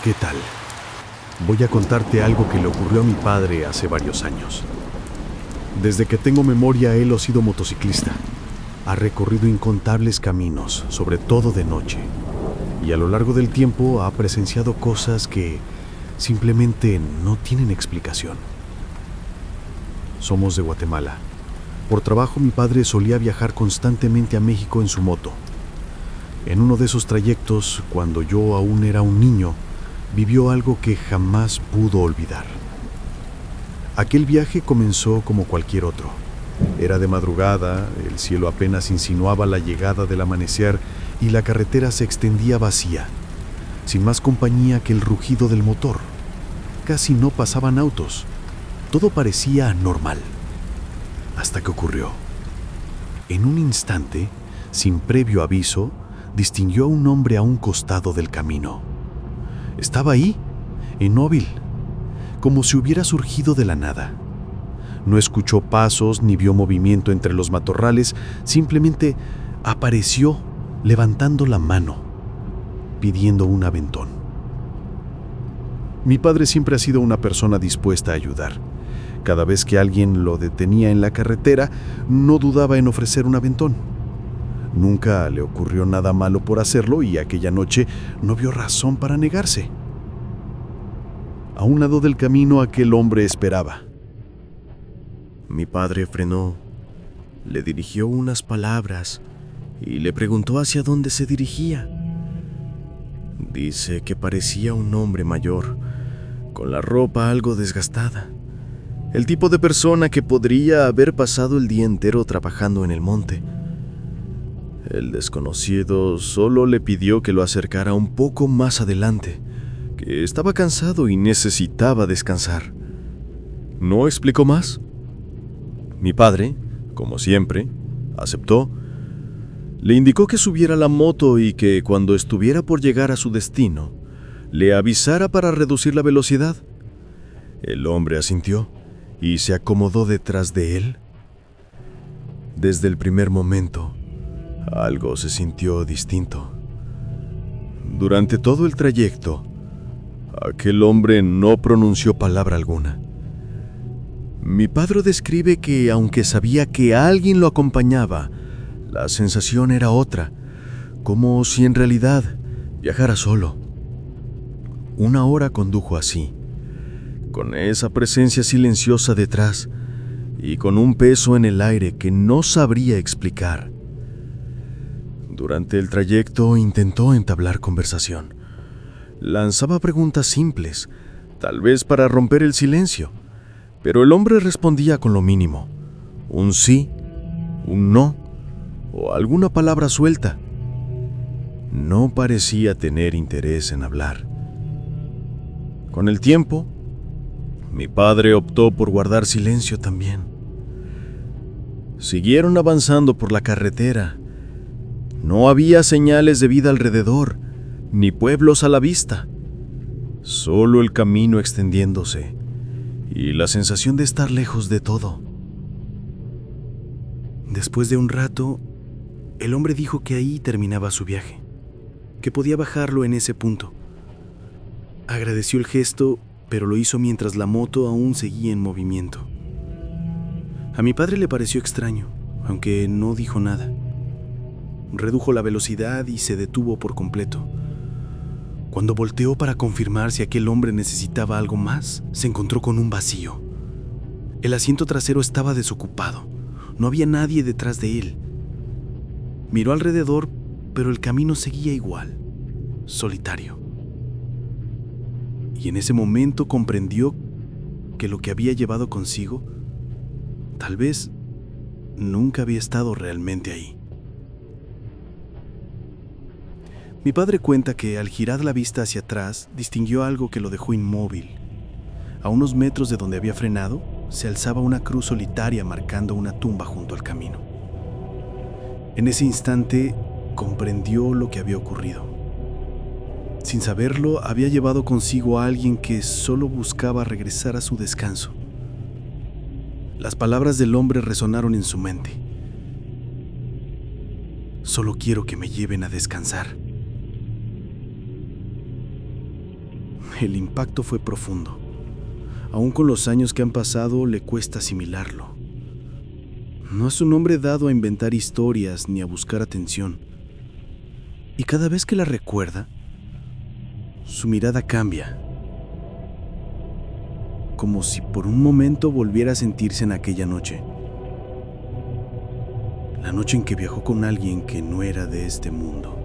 ¿Qué tal? Voy a contarte algo que le ocurrió a mi padre hace varios años. Desde que tengo memoria, él ha sido motociclista. Ha recorrido incontables caminos, sobre todo de noche. Y a lo largo del tiempo ha presenciado cosas que simplemente no tienen explicación. Somos de Guatemala. Por trabajo mi padre solía viajar constantemente a México en su moto. En uno de esos trayectos, cuando yo aún era un niño, vivió algo que jamás pudo olvidar. Aquel viaje comenzó como cualquier otro. Era de madrugada, el cielo apenas insinuaba la llegada del amanecer y la carretera se extendía vacía, sin más compañía que el rugido del motor. Casi no pasaban autos. Todo parecía normal. Hasta que ocurrió. En un instante, sin previo aviso, distinguió a un hombre a un costado del camino. Estaba ahí, inmóvil, como si hubiera surgido de la nada. No escuchó pasos ni vio movimiento entre los matorrales, simplemente apareció levantando la mano, pidiendo un aventón. Mi padre siempre ha sido una persona dispuesta a ayudar. Cada vez que alguien lo detenía en la carretera, no dudaba en ofrecer un aventón. Nunca le ocurrió nada malo por hacerlo y aquella noche no vio razón para negarse. A un lado del camino aquel hombre esperaba. Mi padre frenó, le dirigió unas palabras y le preguntó hacia dónde se dirigía. Dice que parecía un hombre mayor, con la ropa algo desgastada. El tipo de persona que podría haber pasado el día entero trabajando en el monte. El desconocido solo le pidió que lo acercara un poco más adelante, que estaba cansado y necesitaba descansar. No explicó más. Mi padre, como siempre, aceptó. Le indicó que subiera a la moto y que cuando estuviera por llegar a su destino, le avisara para reducir la velocidad. El hombre asintió y se acomodó detrás de él. Desde el primer momento, algo se sintió distinto. Durante todo el trayecto, aquel hombre no pronunció palabra alguna. Mi padre describe que, aunque sabía que alguien lo acompañaba, la sensación era otra, como si en realidad viajara solo. 1 hora condujo así, con esa presencia silenciosa detrás y con un peso en el aire que no sabría explicar. Durante el trayecto intentó entablar conversación. Lanzaba preguntas simples, tal vez para romper el silencio, pero el hombre respondía con lo mínimo: un sí, un no o alguna palabra suelta. No parecía tener interés en hablar. Con el tiempo, mi padre optó por guardar silencio también. Siguieron avanzando por la carretera. No había señales de vida alrededor, ni pueblos a la vista. Solo el camino extendiéndose y la sensación de estar lejos de todo. Después de un rato, el hombre dijo que ahí terminaba su viaje, que podía bajarlo en ese punto. Agradeció el gesto, pero lo hizo mientras la moto aún seguía en movimiento. A mi padre le pareció extraño, aunque no dijo nada. Redujo la velocidad y se detuvo por completo. Cuando volteó para confirmar si aquel hombre necesitaba algo más, se encontró con un vacío. El asiento trasero estaba desocupado. No había nadie detrás de él. Miró alrededor, pero el camino seguía igual, solitario. Y en ese momento comprendió que lo que había llevado consigo, tal vez nunca había estado realmente ahí. Mi padre cuenta que al girar la vista hacia atrás, distinguió algo que lo dejó inmóvil. A unos metros de donde había frenado, se alzaba una cruz solitaria marcando una tumba junto al camino. En ese instante, comprendió lo que había ocurrido. Sin saberlo, había llevado consigo a alguien que solo buscaba regresar a su descanso. Las palabras del hombre resonaron en su mente. Solo quiero que me lleven a descansar. El impacto fue profundo. Aún con los años que han pasado, le cuesta asimilarlo. No es un hombre dado a inventar historias ni a buscar atención. Y cada vez que la recuerda, su mirada cambia. Como si por un momento volviera a sentirse en aquella noche. La noche en que viajó con alguien que no era de este mundo.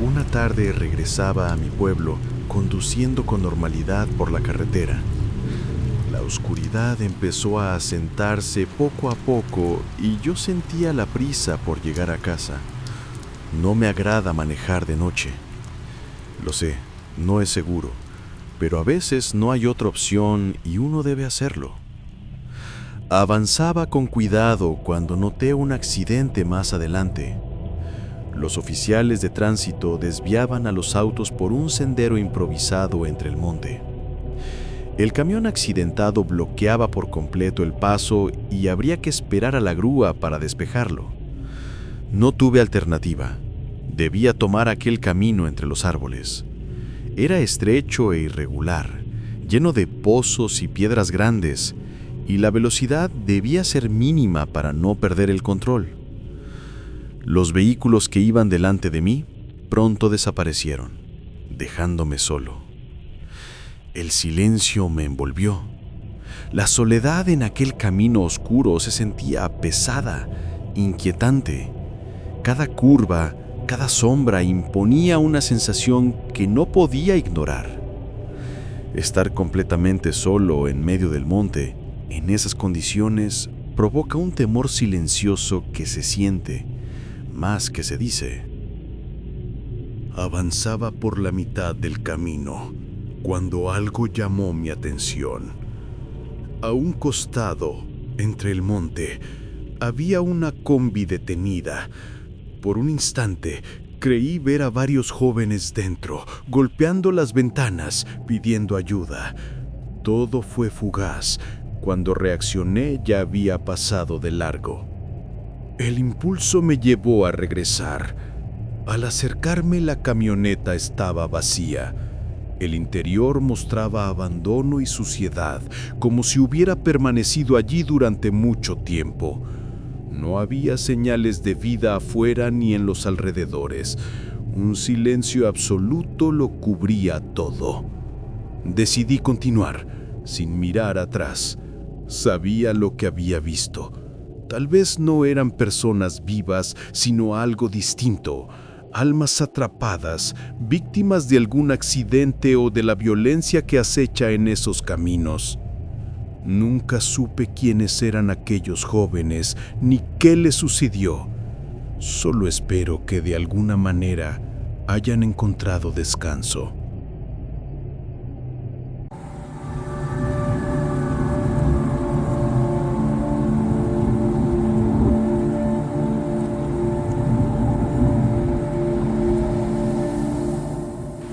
Una tarde regresaba a mi pueblo conduciendo con normalidad por la carretera. La oscuridad empezó a asentarse poco a poco y yo sentía la prisa por llegar a casa. No me agrada manejar de noche. Lo sé, no es seguro, pero a veces no hay otra opción y uno debe hacerlo. Avanzaba con cuidado cuando noté un accidente más adelante. Los oficiales de tránsito desviaban a los autos por un sendero improvisado entre el monte. El camión accidentado bloqueaba por completo el paso y habría que esperar a la grúa para despejarlo. No tuve alternativa. Debía tomar aquel camino entre los árboles. Era estrecho e irregular, lleno de pozos y piedras grandes, y la velocidad debía ser mínima para no perder el control. Los vehículos que iban delante de mí pronto desaparecieron, dejándome solo. El silencio me envolvió. La soledad en aquel camino oscuro se sentía pesada, inquietante. Cada curva, cada sombra imponía una sensación que no podía ignorar. Estar completamente solo en medio del monte, en esas condiciones, provoca un temor silencioso que se siente, más que se dice. Avanzaba por la mitad del camino cuando algo llamó mi atención. A un costado, entre el monte, había una combi detenida. Por un instante, creí ver a varios jóvenes dentro, golpeando las ventanas, pidiendo ayuda. Todo fue fugaz. Cuando reaccioné, ya había pasado de largo. El impulso me llevó a regresar. Al acercarme, la camioneta estaba vacía. El interior mostraba abandono y suciedad, como si hubiera permanecido allí durante mucho tiempo. No había señales de vida afuera ni en los alrededores. Un silencio absoluto lo cubría todo. Decidí continuar, sin mirar atrás. Sabía lo que había visto. Tal vez no eran personas vivas, sino algo distinto. Almas atrapadas, víctimas de algún accidente o de la violencia que acecha en esos caminos. Nunca supe quiénes eran aquellos jóvenes, ni qué les sucedió. Solo espero que de alguna manera hayan encontrado descanso.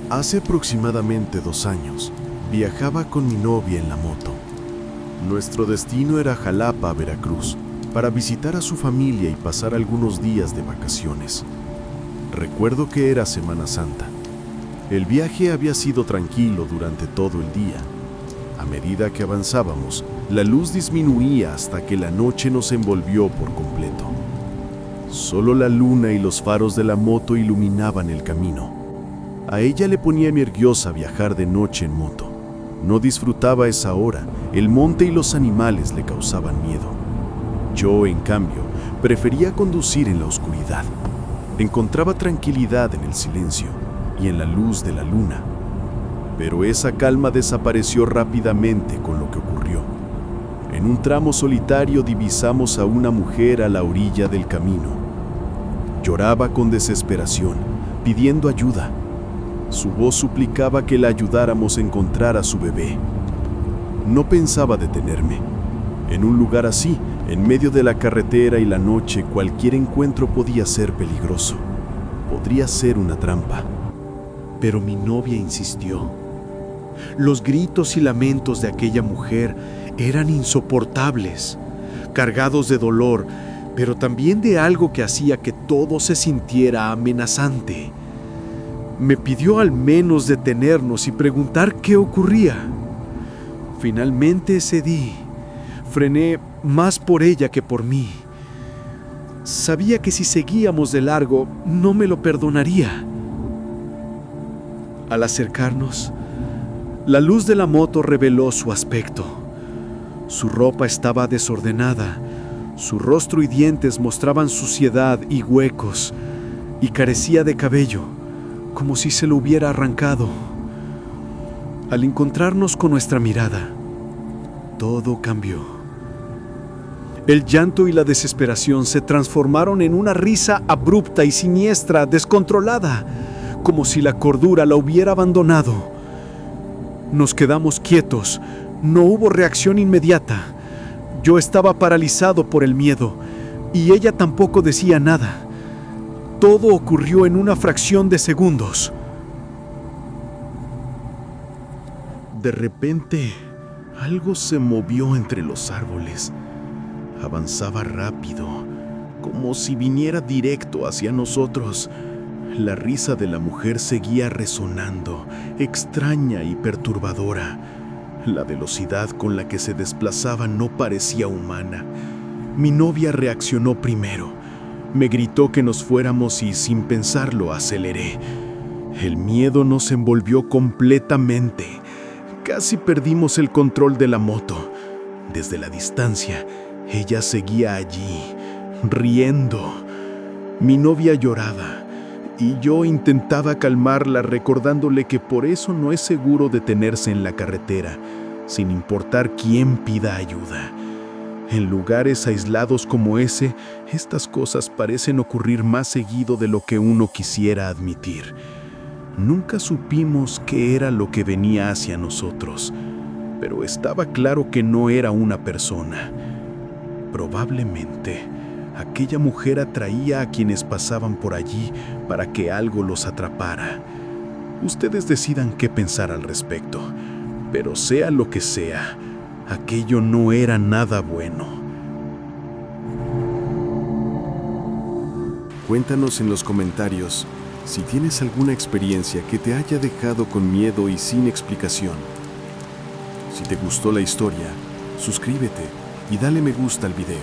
Hace aproximadamente 2 años, viajaba con mi novia en la moto. Nuestro destino era Jalapa, Veracruz, para visitar a su familia y pasar algunos días de vacaciones. Recuerdo que era Semana Santa. El viaje había sido tranquilo durante todo el día. A medida que avanzábamos, la luz disminuía hasta que la noche nos envolvió por completo. Solo la luna y los faros de la moto iluminaban el camino. A ella le ponía nerviosa viajar de noche en moto. No disfrutaba esa hora, el monte y los animales le causaban miedo. Yo, en cambio, prefería conducir en la oscuridad. Encontraba tranquilidad en el silencio y en la luz de la luna. Pero esa calma desapareció rápidamente con lo que ocurrió. En un tramo solitario divisamos a una mujer a la orilla del camino. Lloraba con desesperación, pidiendo ayuda. Su voz suplicaba que la ayudáramos a encontrar a su bebé. No pensaba detenerme. En un lugar así, en medio de la carretera y la noche, cualquier encuentro podía ser peligroso. Podría ser una trampa. Pero mi novia insistió. Los gritos y lamentos de aquella mujer eran insoportables. Cargados de dolor, pero también de algo que hacía que todo se sintiera amenazante. Me pidió al menos detenernos y preguntar qué ocurría. Finalmente cedí. Frené más por ella que por mí. Sabía que si seguíamos de largo, no me lo perdonaría. Al acercarnos, la luz de la moto reveló su aspecto. Su ropa estaba desordenada, su rostro y dientes mostraban suciedad y huecos, y carecía de cabello, como si se lo hubiera arrancado. Al encontrarnos con nuestra mirada, todo cambió. El llanto y la desesperación se transformaron en una risa abrupta y siniestra, descontrolada, como si la cordura la hubiera abandonado. Nos quedamos quietos, no hubo reacción inmediata. Yo estaba paralizado por el miedo, y ella tampoco decía nada. Todo ocurrió en una fracción de segundos. De repente, algo se movió entre los árboles. Avanzaba rápido, como si viniera directo hacia nosotros. La risa de la mujer seguía resonando, extraña y perturbadora. La velocidad con la que se desplazaba no parecía humana. Mi novia reaccionó primero. Me gritó que nos fuéramos y, sin pensarlo, aceleré. El miedo nos envolvió completamente. Casi perdimos el control de la moto. Desde la distancia, ella seguía allí, riendo. Mi novia lloraba, y yo intentaba calmarla recordándole que por eso no es seguro detenerse en la carretera, sin importar quién pida ayuda. En lugares aislados como ese, estas cosas parecen ocurrir más seguido de lo que uno quisiera admitir. Nunca supimos qué era lo que venía hacia nosotros, pero estaba claro que no era una persona. Probablemente, aquella mujer atraía a quienes pasaban por allí para que algo los atrapara. Ustedes decidan qué pensar al respecto, pero sea lo que sea, aquello no era nada bueno. Cuéntanos en los comentarios si tienes alguna experiencia que te haya dejado con miedo y sin explicación. Si te gustó la historia, suscríbete y dale me gusta al video.